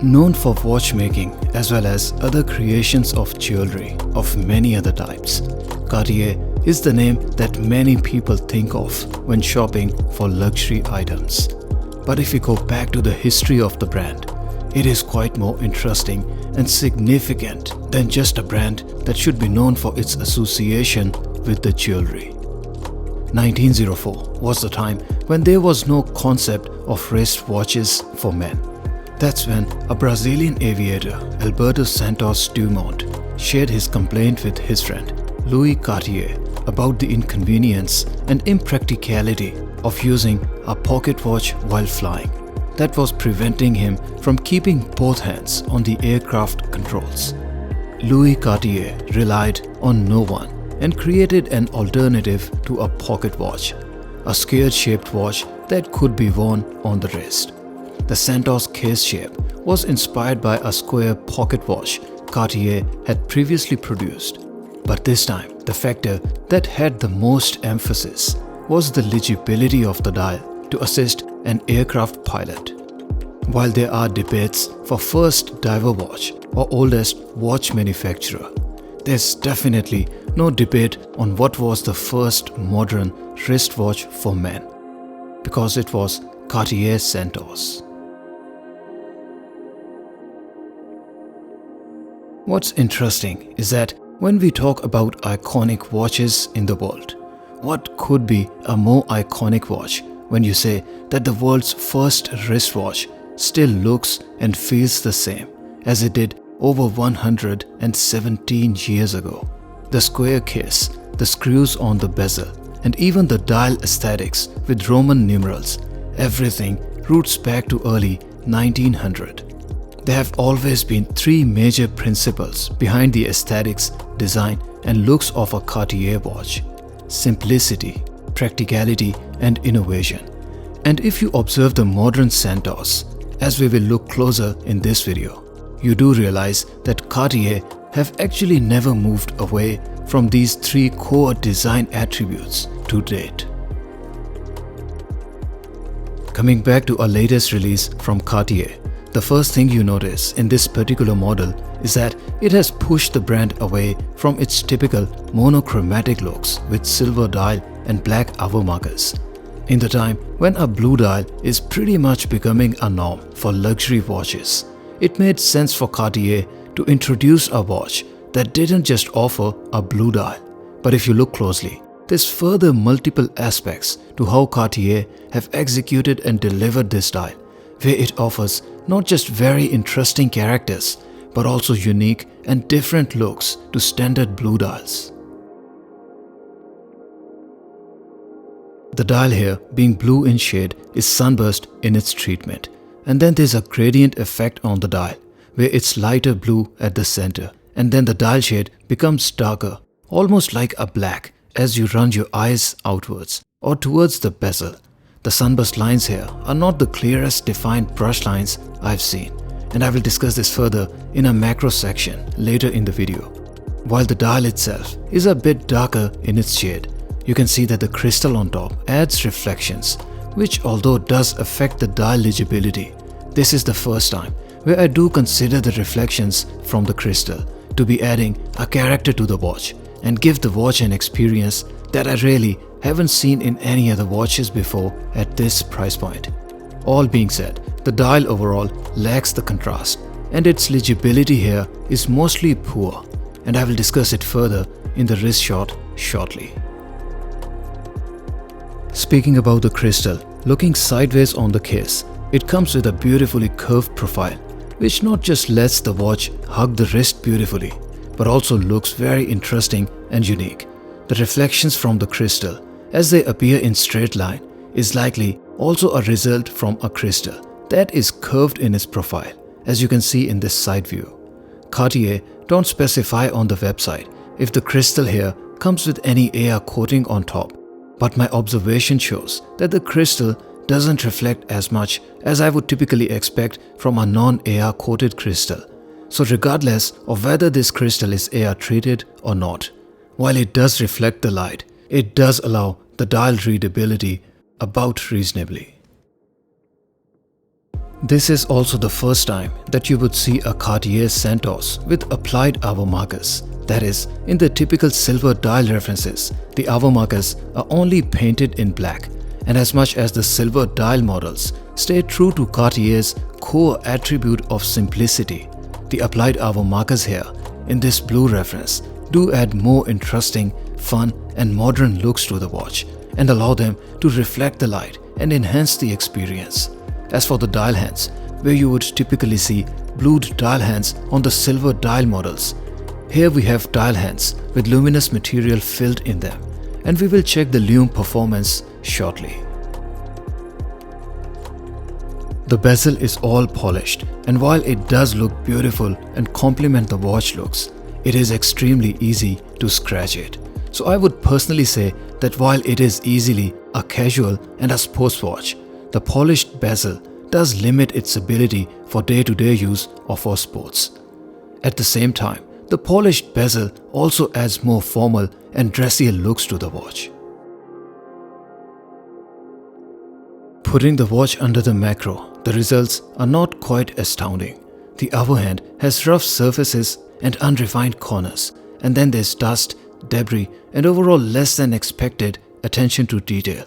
Known for watchmaking as well as other creations of jewelry of many other types, Cartier is the name that many people think of when shopping for luxury items. But if we go back to the history of the brand, it is quite more interesting and significant than just a brand that should be known for its association with the jewelry. 1904 was the time when there was no concept of wrist watches for men. That's when a Brazilian aviator, Alberto Santos Dumont, shared his complaint with his friend, Louis Cartier, about the inconvenience and impracticality of using a pocket watch while flying that was preventing him from keeping both hands on the aircraft controls. Louis Cartier relied on no one and created an alternative to a pocket watch, a square-shaped watch that could be worn on the wrist. The Santos case shape was inspired by a square pocket watch Cartier had previously produced. But this time, the factor that had the most emphasis was the legibility of the dial to assist an aircraft pilot. While there are debates for first diver watch or oldest watch manufacturer, there's definitely no debate on what was the first modern wristwatch for men, because it was Cartier Santos. What's interesting is that when we talk about iconic watches in the world, what could be a more iconic watch when you say that the world's first wristwatch still looks and feels the same as it did over 117 years ago? The square case, the screws on the bezel, and even the dial aesthetics with Roman numerals, everything roots back to early 1900. There have always been three major principles behind the aesthetics, design, and looks of a Cartier watch: simplicity, practicality, and innovation. And if you observe the modern Santos, as we will look closer in this video, you do realize that Cartier have actually never moved away from these three core design attributes to date. Coming back to our latest release from Cartier, the first thing you notice in this particular model is that it has pushed the brand away from its typical monochromatic looks with silver dial and black hour markers. In the time when a blue dial is pretty much becoming a norm for luxury watches, it made sense for Cartier to introduce a watch that didn't just offer a blue dial. But if you look closely, there's further multiple aspects to how Cartier have executed and delivered this dial, where it offers not just very interesting characters, but also unique and different looks to standard blue dials. The dial here, being blue in shade, is sunburst in its treatment, and then there's a gradient effect on the dial, where it's lighter blue at the center, and then the dial shade becomes darker, almost like a black, as you run your eyes outwards or towards the bezel. The sunburst lines here are not the clearest defined brush lines I've seen, and I will discuss this further in a macro section later in the video. While the dial itself is a bit darker in its shade, you can see that the crystal on top adds reflections, which although does affect the dial legibility, this is the first time where I do consider the reflections from the crystal to be adding a character to the watch and give the watch an experience that I really haven't seen in any other watches before at this price point. All being said, the dial overall lacks the contrast, and its legibility here is mostly poor, and I will discuss it further in the wrist shot shortly. Speaking about the crystal, looking sideways on the case, it comes with a beautifully curved profile, which not just lets the watch hug the wrist beautifully, but also looks very interesting and unique. The reflections from the crystal, as they appear in straight line, is likely also a result from a crystal that is curved in its profile, as you can see in this side view. Cartier don't specify on the website if the crystal here comes with any AR coating on top, but my observation shows that the crystal doesn't reflect as much as I would typically expect from a non-AR coated crystal. So regardless of whether this crystal is AR treated or not, while it does reflect the light, it does allow the dial readability about reasonably. This is also the first time that you would see a Cartier Santos with applied hour markers. That is, in the typical silver dial references, the hour markers are only painted in black, and as much as the silver dial models stay true to Cartier's core attribute of simplicity, the applied hour markers here in this blue reference do add more interesting, fun and modern looks to the watch and allow them to reflect the light and enhance the experience. As for the dial hands, where you would typically see blued dial hands on the silver dial models, here we have dial hands with luminous material filled in them, and we will check the Lume performance shortly. The bezel is all polished, and while it does look beautiful and complement the watch looks, it is extremely easy to scratch it. So I would personally say that while it is easily a casual and a sports watch, the polished bezel does limit its ability for day-to-day use or for sports. At the same time, the polished bezel also adds more formal and dressier looks to the watch. Putting the watch under the macro, the results are not quite astounding. The hour hand has rough surfaces and unrefined corners, and then there's dust, debris, and overall less than expected attention to detail.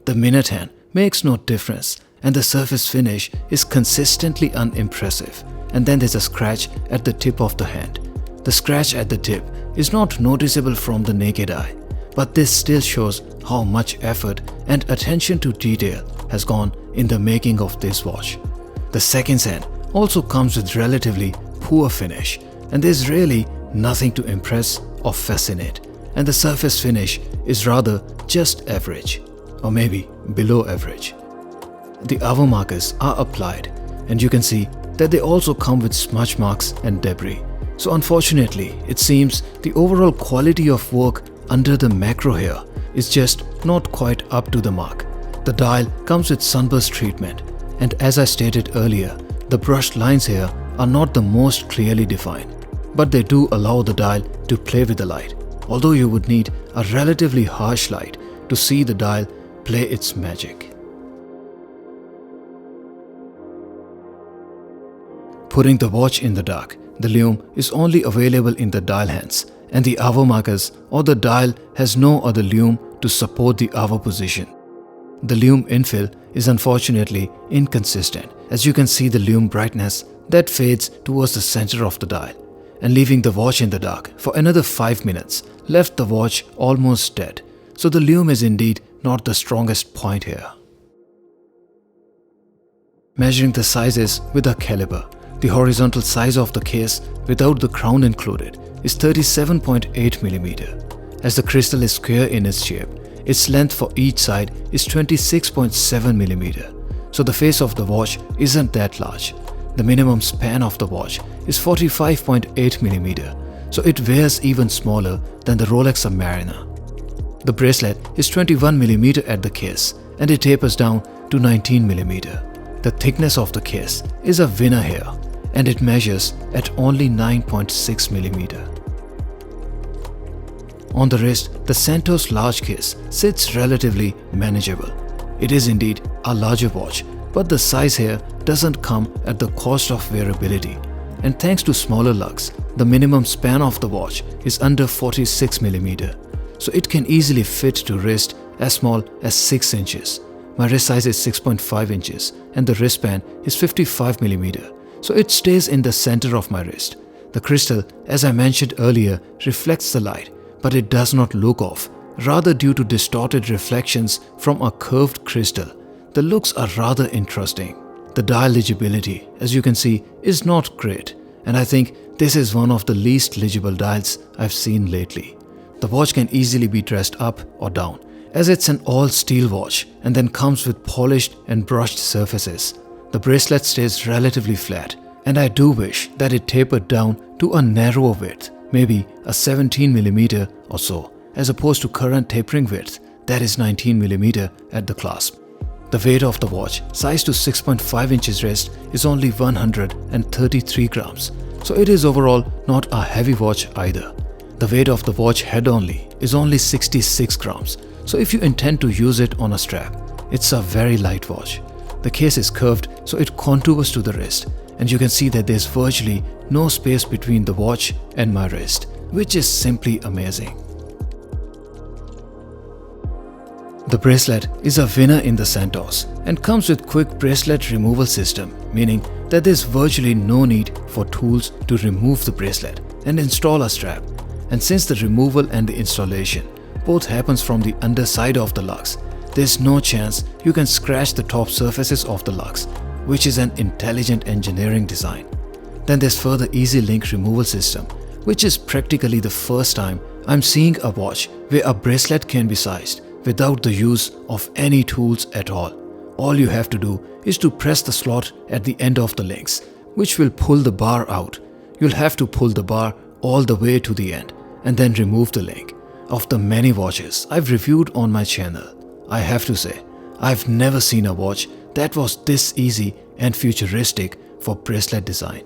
The minute hand makes no difference, and the surface finish is consistently unimpressive, and then there's a scratch at the tip of the hand. The scratch at the tip is not noticeable from the naked eye, but this still shows how much effort and attention to detail has gone in the making of this watch. The seconds hand also comes with relatively poor finish, and there's really nothing to impress or fascinate, and the surface finish is rather just average, or maybe below average. The hour markers are applied, and you can see that they also come with smudge marks and debris. So unfortunately, it seems the overall quality of work under the macro here is just not quite up to the mark. The dial comes with sunburst treatment, and as I stated earlier, the brushed lines here are not the most clearly defined, but they do allow the dial to play with the light, although you would need a relatively harsh light to see the dial play its magic. Putting the watch in the dark, the Lume is only available in the dial hands, and the hour markers or the dial has no other Lume to support the hour position. The Lume infill is unfortunately inconsistent, as you can see the Lume brightness that fades towards the center of the dial, and leaving the watch in the dark for another 5 minutes left the watch almost dead. So the Lume is indeed not the strongest point here. Measuring the sizes with a caliber, the horizontal size of the case without the crown included is 37.8 mm. As the crystal is square in its shape, its length for each side is 26.7 mm. So the face of the watch isn't that large. The minimum span of the watch is 45.8 mm, so it wears even smaller than the Rolex Submariner. The bracelet is 21 mm at the case, and it tapers down to 19 mm. The thickness of the case is a winner here, and it measures at only 9.6 mm. On the wrist, the Santos large case sits relatively manageable. It is indeed a larger watch, but the size here doesn't come at the cost of wearability. And thanks to smaller lugs, the minimum span of the watch is under 46 mm, so it can easily fit to wrist as small as 6 inches. My wrist size is 6.5 inches and the wristband is 55 mm, so it stays in the center of my wrist. The crystal, as I mentioned earlier, reflects the light, but it does not look off. Rather, due to distorted reflections from a curved crystal, the looks are rather interesting. The dial legibility, as you can see, is not great, and I think this is one of the least legible dials I've seen lately. The watch can easily be dressed up or down, as it's an all-steel watch and then comes with polished and brushed surfaces. The bracelet stays relatively flat, and I do wish that it tapered down to a narrower width, maybe a 17 mm or so, as opposed to current tapering width, that is 19 mm at the clasp. The weight of the watch, size to 6.5 inches wrist, is only 133 grams, so it is overall not a heavy watch either. The weight of the watch head only is only 66 grams, so if you intend to use it on a strap, it's a very light watch. The case is curved so it contours to the wrist, and you can see that there's virtually no space between the watch and my wrist, which is simply amazing. The bracelet is a winner in the Santos and comes with quick bracelet removal system, meaning that there's virtually no need for tools to remove the bracelet and install a strap. And since the removal and the installation both happens from the underside of the lugs, there's no chance you can scratch the top surfaces of the lugs, which is an intelligent engineering design. Then there's further easy link removal system, which is practically the first time I'm seeing a watch where a bracelet can be sized without the use of any tools at all. All you have to do is to press the slot at the end of the links, which will pull the bar out. You'll have to pull the bar all the way to the end and then remove the link. Of the many watches I've reviewed on my channel, I have to say, I've never seen a watch that was this easy and futuristic for bracelet design.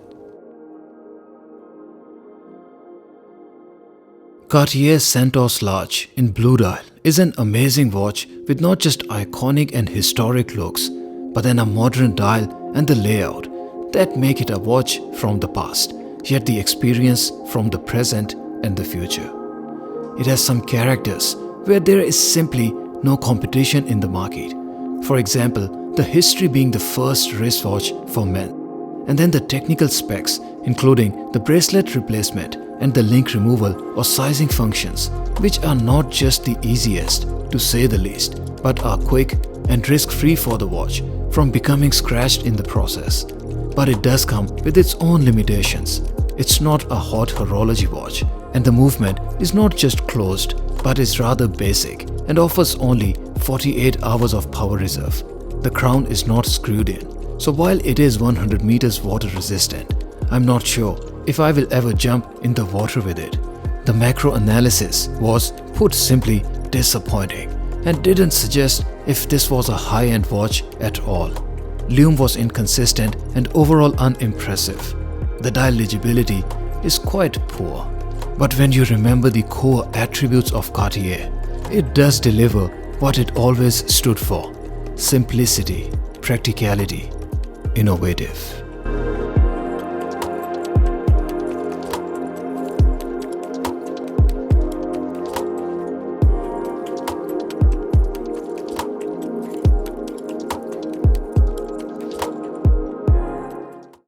Cartier Santos Large in blue dial is an amazing watch with not just iconic and historic looks, but then a modern dial and the layout that make it a watch from the past, yet the experience from the present and the future. It has some characters where there is simply no competition in the market. For example, the history being the first wristwatch for men, and then the technical specs including the bracelet replacement and the link removal or sizing functions, which are not just the easiest to say the least, but are quick and risk-free for the watch from becoming scratched in the process. But it does come with its own limitations. It's not a Haute horology watch, and the movement is not just closed, but is rather basic and offers only 48 hours of power reserve. The crown is not screwed in, so while it is 100 meters water resistant, I'm not sure if I will ever jump in the water with it. The macro analysis was, put simply, disappointing and didn't suggest if this was a high-end watch at all. Lume was inconsistent and overall unimpressive. The dial legibility is quite poor. But when you remember the core attributes of Cartier, it does deliver what it always stood for: simplicity, practicality, innovative.